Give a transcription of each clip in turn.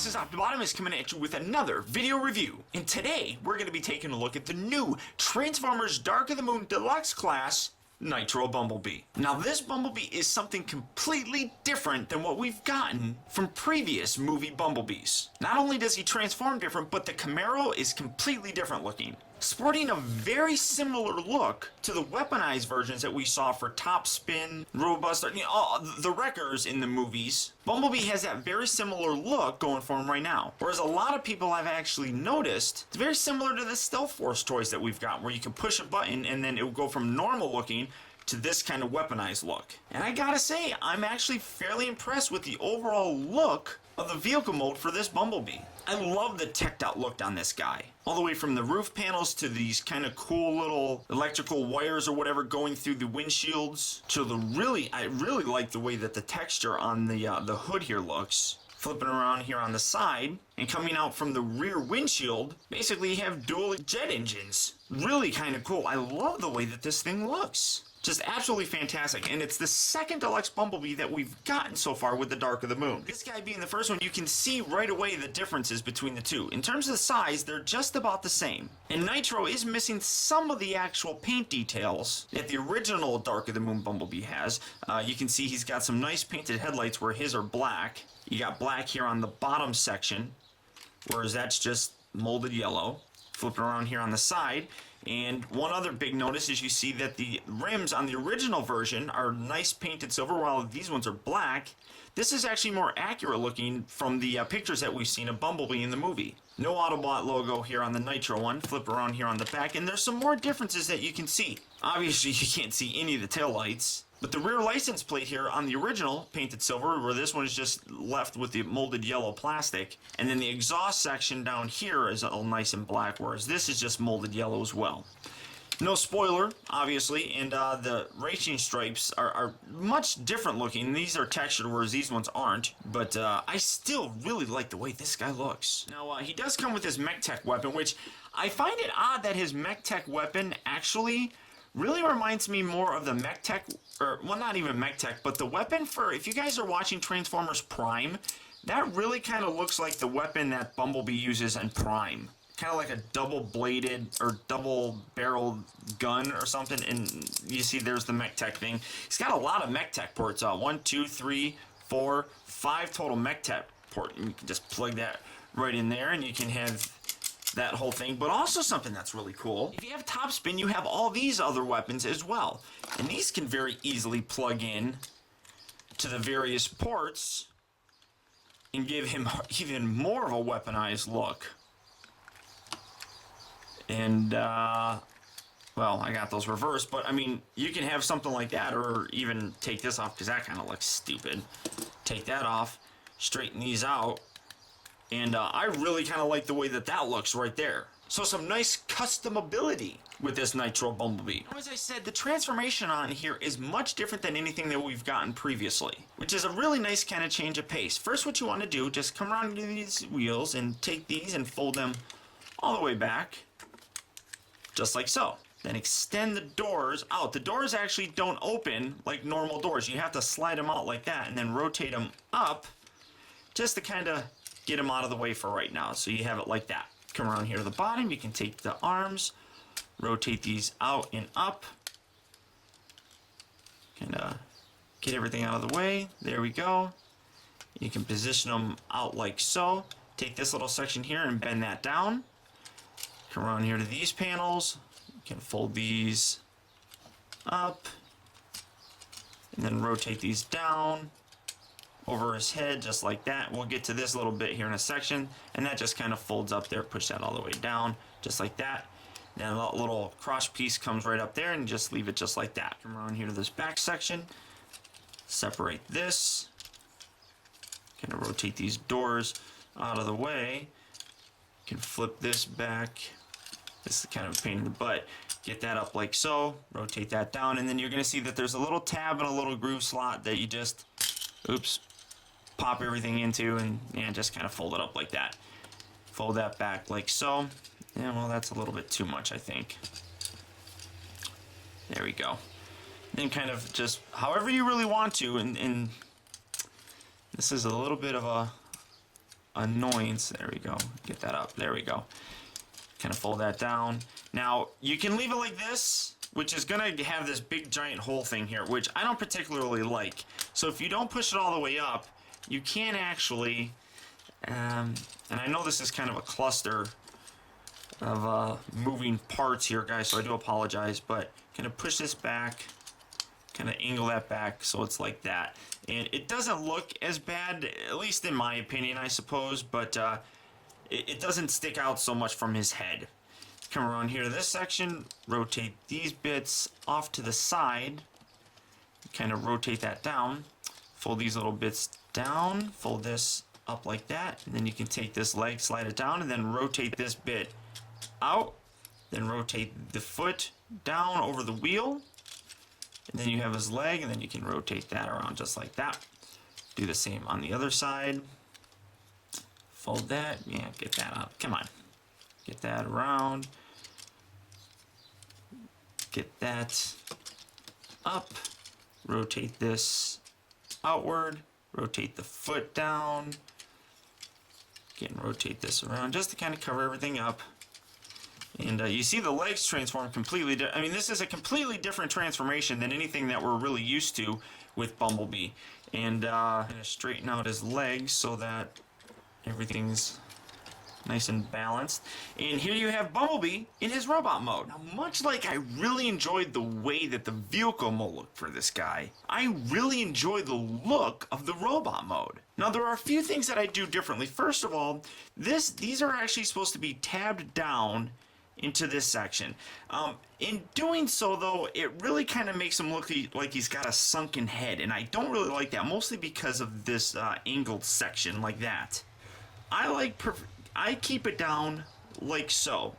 this is optibotimus coming at you with another video review. And today, we're going to be taking a look at the new Transformers Dark of the Moon Deluxe class, Nitro Bumblebee. Now this Bumblebee is something completely different than what we've gotten from previous movie Bumblebees. Not only does he transform different, but the Camaro is completely different looking, sporting a very similar look to the weaponized versions that we saw for Top Spin, Roadbuster, the Wreckers in the movies. Bumblebee has that very similar look going for him right now. Whereas a lot of people have actually noticed, it's very similar to the Stealth Force toys that we've got, where you can push a button and then it will go from normal looking to this kind of weaponized look. And I gotta say, I'm actually fairly impressed with the overall look of the vehicle mode for this Bumblebee. I love the teched out look on this guy. All the way from the roof panels to these kind of cool little electrical wires or whatever going through the windshields. To the I really like the way that the texture on the hood here looks. Flipping around here on the side and coming out from the rear windshield, basically you have dual jet engines. Really kind of cool. I love the way that this thing looks. Just absolutely fantastic, and it's the second Deluxe Bumblebee that we've gotten so far with the Dark of the Moon. This guy being the first one, you can see right away the differences between the two. In terms of the size, they're just about the same. And Nitro is missing some of the actual paint details that the original Dark of the Moon Bumblebee has. You can see he's got some nice painted headlights where his are black. You got black here on the bottom section, whereas that's just molded yellow. Flipping around here on the side. And one other big notice is you see that the rims on the original version are nice painted silver, while these ones are black. This is actually more accurate looking from the pictures that we've seen of Bumblebee in the movie. No Autobot logo here on the Nitro one. Flip around here on the back, and there's some more differences that you can see. Obviously, you can't see any of the taillights. But the rear license plate here on the original painted silver, where this one is just left with the molded yellow plastic, and then the exhaust section down here is all nice and black, whereas this is just molded yellow as well. No spoiler, obviously, and the racing stripes are much different looking. These are textured, whereas these ones aren't, but I still really like the way this guy looks. Now, he does come with his MechTech weapon, which I find it odd that his MechTech weapon actually really reminds me more of the MechTech, or, well, not even MechTech, but the weapon for, if you guys are watching Transformers Prime, that really kind of looks like the weapon that Bumblebee uses in Prime. Kind of like a double-bladed or double-barreled gun or something, and you see there's the MechTech thing. He's got a lot of MechTech ports. 1, 2, 3, 4, 5 total MechTech ports. You can just plug that right in there, and you can have that whole thing. But also something that's really cool, if you have Top Spin, you have all these other weapons as well, and these can very easily plug in to the various ports and give him even more of a weaponized look. And well, I got those reversed, but I mean, you can have something like that, or even take this off, because that kind of looks stupid. Take that off, straighten these out, and I really kind of like the way that that looks right there. So some nice customability with this Nitro Bumblebee. As I said, the transformation on here is much different than anything that we've gotten previously, which is a really nice kind of change of pace. First, what you want to do, just come around to these wheels and take these and fold them all the way back, just like so. Then extend the doors out. The doors actually don't open like normal doors. You have to slide them out like that and then rotate them up just to kind of get them out of the way for right now. So you have it like that. Come around here to the bottom. You can take the arms, rotate these out and up. Kind of get everything out of the way. There we go. You can position them out like so. Take this little section here and bend that down. Come around here to these panels. You can fold these up and then rotate these down over his head just like that. We'll get to this little bit here in a section, and that just kind of folds up there. Push that all the way down just like that. Then a little cross piece comes right up there, and just leave it just like that. Come around here to this back section, separate this, kind of rotate these doors out of the way. You can flip this back. This is kind of a pain in the butt. Get that up like so, rotate that down, and then you're going to see that there's a little tab and a little groove slot that you just, oops, pop everything into, and just kind of fold it up like that. Fold that back like so. Yeah, well, that's a little bit too much, I think. There we go. Then kind of just however you really want to, and this is a little bit of a annoyance. There we go. Get that up. There we go. Kind of fold that down. Now, you can leave it like this, which is going to have this big giant hole thing here, which I don't particularly like. So if you don't push it all the way up, you can actually, and I know this is kind of a cluster of moving parts here, guys, so I do apologize, but kind of push this back, kind of angle that back so it's like that. And it doesn't look as bad, at least in my opinion, I suppose, but it doesn't stick out so much from his head. Come around here to this section, rotate these bits off to the side, kind of rotate that down, fold these little bits down, fold this up like that, and then you can take this leg, slide it down, and then rotate this bit out, then rotate the foot down over the wheel, and then you have his leg, and then you can rotate that around just like that. Do the same on the other side. Fold that, yeah, get that up, come on. Get that around. Get that up. Rotate this outward. Rotate the foot down. Again, rotate this around just to kind of cover everything up. And you see the legs transform completely. I mean, this is a completely different transformation than anything that we're really used to with Bumblebee. And I'm going to straighten out his legs so that everything's nice and balanced. And here you have Bumblebee in his robot mode. Now, much like I really enjoyed the way that the vehicle mode looked for this guy, I really enjoy the look of the robot mode. Now, there are a few things that I do differently. First of all, these are actually supposed to be tabbed down into this section. In doing so, though, it really kind of makes him look like he's got a sunken head, and I don't really like that, mostly because of this angled section like that. I keep it down like so,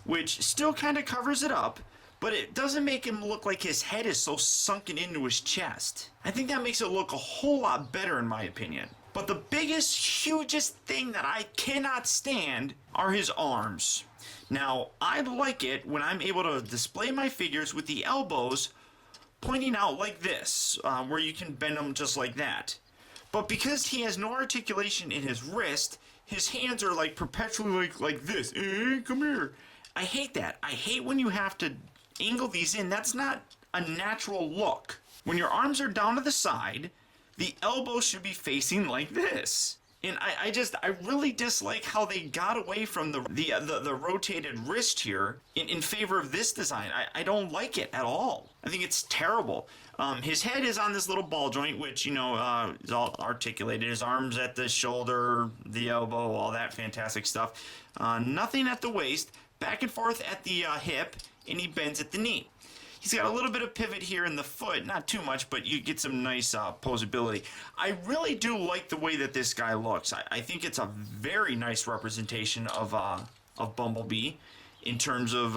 which still kind of covers it up, but it doesn't make him look like his head is so sunken into his chest. I think that makes it look a whole lot better in my opinion. But the biggest, hugest thing that I cannot stand are his arms. Now, I like it when I'm able to display my figures with the elbows pointing out like this, where you can bend them just like that. But because he has no articulation in his wrist, his hands are like perpetually like this. Hey, come here. I hate that. I hate when you have to angle these in. That's not a natural look. When your arms are down to the side, the elbow should be facing like this. And I really dislike how they got away from the rotated wrist here in favor of this design. I don't like it at all. I think it's terrible. His head is on this little ball joint, which, you know, is all articulated. His arms at the shoulder, the elbow, all that fantastic stuff. Nothing at the waist, back and forth at the hip, and he bends at the knee. He's got a little bit of pivot here in the foot, not too much, but you get some nice posability. I really do like the way that this guy looks. I think it's a very nice representation of Bumblebee in terms of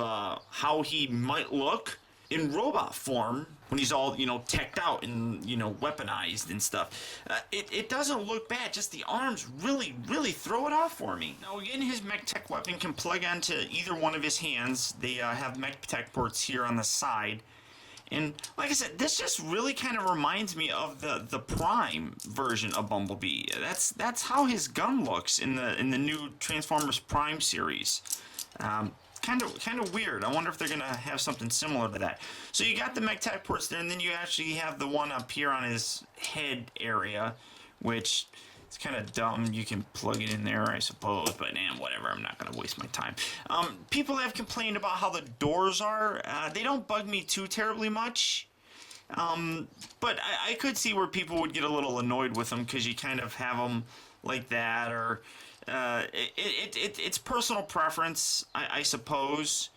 how he might look in robot form when he's all, you know, teched out and, you know, weaponized and stuff. It doesn't look bad, just the arms really throw it off for me. Now again, his mech tech weapon can plug onto either one of his hands. They have mech tech ports here on the side. And like I said, this just really kind of reminds me of the Prime version of Bumblebee. That's how his gun looks in the new Transformers Prime series. Kind of weird. I wonder if they're gonna have something similar to that. So you got the mech tech ports there, and then you actually have the one up here on his head area, which is kind of dumb. You can plug it in there, I suppose, but whatever. I'm not gonna waste my time. People have complained about how the doors are. They don't bug me too terribly much. But I could see where people would get a little annoyed with them because you kind of have them like that, or it's personal preference, I suppose.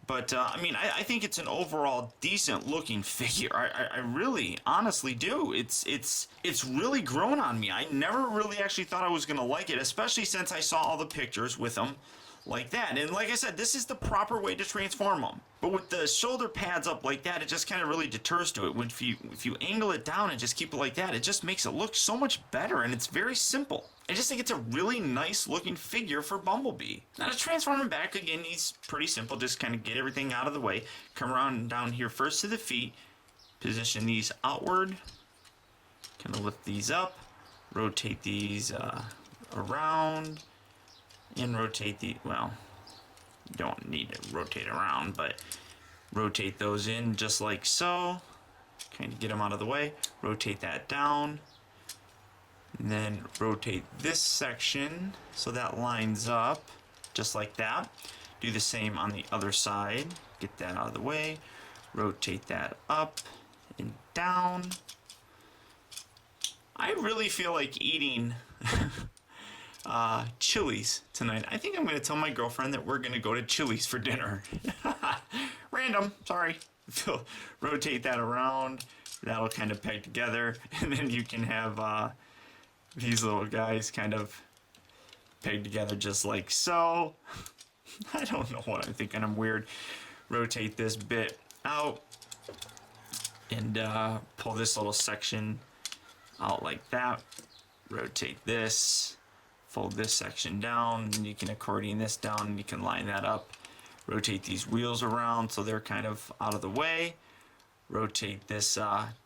But I mean, I think it's an overall decent looking figure. I really, honestly do. It's really grown on me. I never really actually thought I was gonna like it, especially since I saw all the pictures with them like that. And like I said, this is the proper way to transform them. But with the shoulder pads up like that, it just kind of really deters to it. If you angle it down and just keep it like that, it just makes it look so much better, and it's very simple. I just think it's a really nice looking figure for Bumblebee. Now to transform him back, again, he's pretty simple. Just kind of get everything out of the way. Come around down here first to the feet. Position these outward. Kind of lift these up. Rotate these around and rotate the, well, you don't need to rotate around, but rotate those in just like so. Kind of get them out of the way. Rotate that down. And then rotate this section so that lines up just like that. Do the same on the other side. Get that out of the way. Rotate that up and down. I really feel like eating Chili's tonight. I think I'm going to tell my girlfriend that we're going to go to Chili's for dinner. Random, sorry. So rotate that around. That'll kind of peg together. And then you can have these little guys kind of peg together just like so. I don't know what I'm thinking. I'm weird. Rotate this bit out and pull this little section out like that. Rotate this, fold this section down, and you can accordion this down and you can line that up. Rotate these wheels around so they're kind of out of the way. Rotate this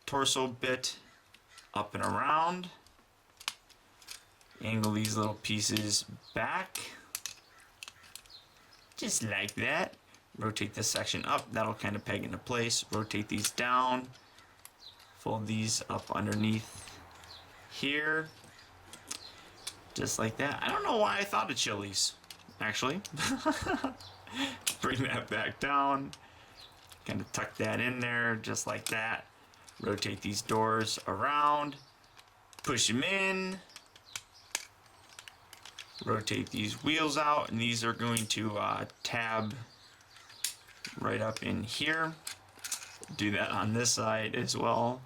torso bit up and around. Angle these little pieces back. Just like that. Rotate this section up. That'll kind of peg into place. Rotate these down. Fold these up underneath here. Just like that. I don't know why I thought of Chili's, actually. Bring that back down. Kind of tuck that in there just like that. Rotate these doors around. Push them in. Rotate these wheels out, and these are going to tab right up in here. Do that on this side as well.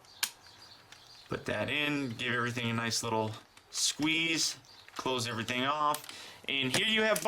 Put that in, give everything a nice little squeeze, close everything off, and here you have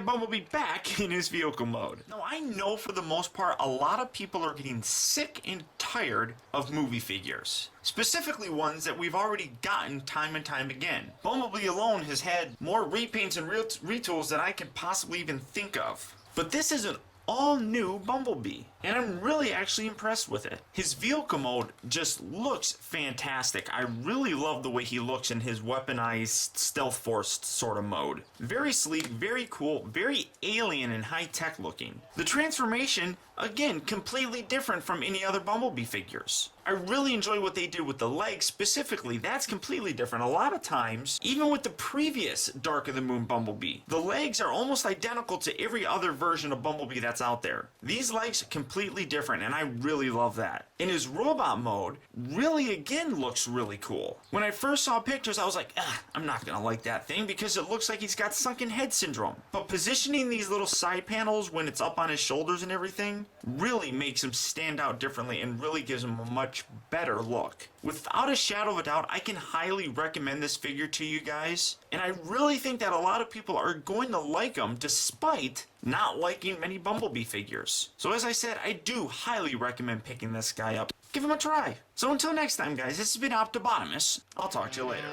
Bumblebee back in his vehicle mode. Now I know for the most part a lot of people are getting sick and tired of movie figures. Specifically ones that we've already gotten time and time again. Bumblebee alone has had more repaints and retools than I could possibly even think of. But this is an all-new Bumblebee, and I'm really actually impressed with it. His vehicle mode just looks fantastic. I really love the way he looks in his weaponized stealth force sort of mode. Very sleek, very cool, very alien and high-tech looking. The transformation, again, completely different from any other Bumblebee figures. I really enjoy what they did with the legs specifically. That's completely different. A lot of times, even with the previous Dark of the Moon Bumblebee, the legs are almost identical to every other version of Bumblebee that's out there. These legs are completely different, and I really love that. In his robot mode, really again looks really cool. When I first saw pictures, I was like, I'm not gonna like that thing because it looks like he's got sunken head syndrome. But positioning these little side panels when it's up on his shoulders and everything really makes him stand out differently and really gives him a much better look. Without a shadow of a doubt, I can highly recommend this figure to you guys, and I really think that a lot of people are going to like him despite not liking many Bumblebee figures. So as I said, I do highly recommend picking this guy up. Give him a try. So until next time guys, this has been Optibotimus. I'll talk to you later.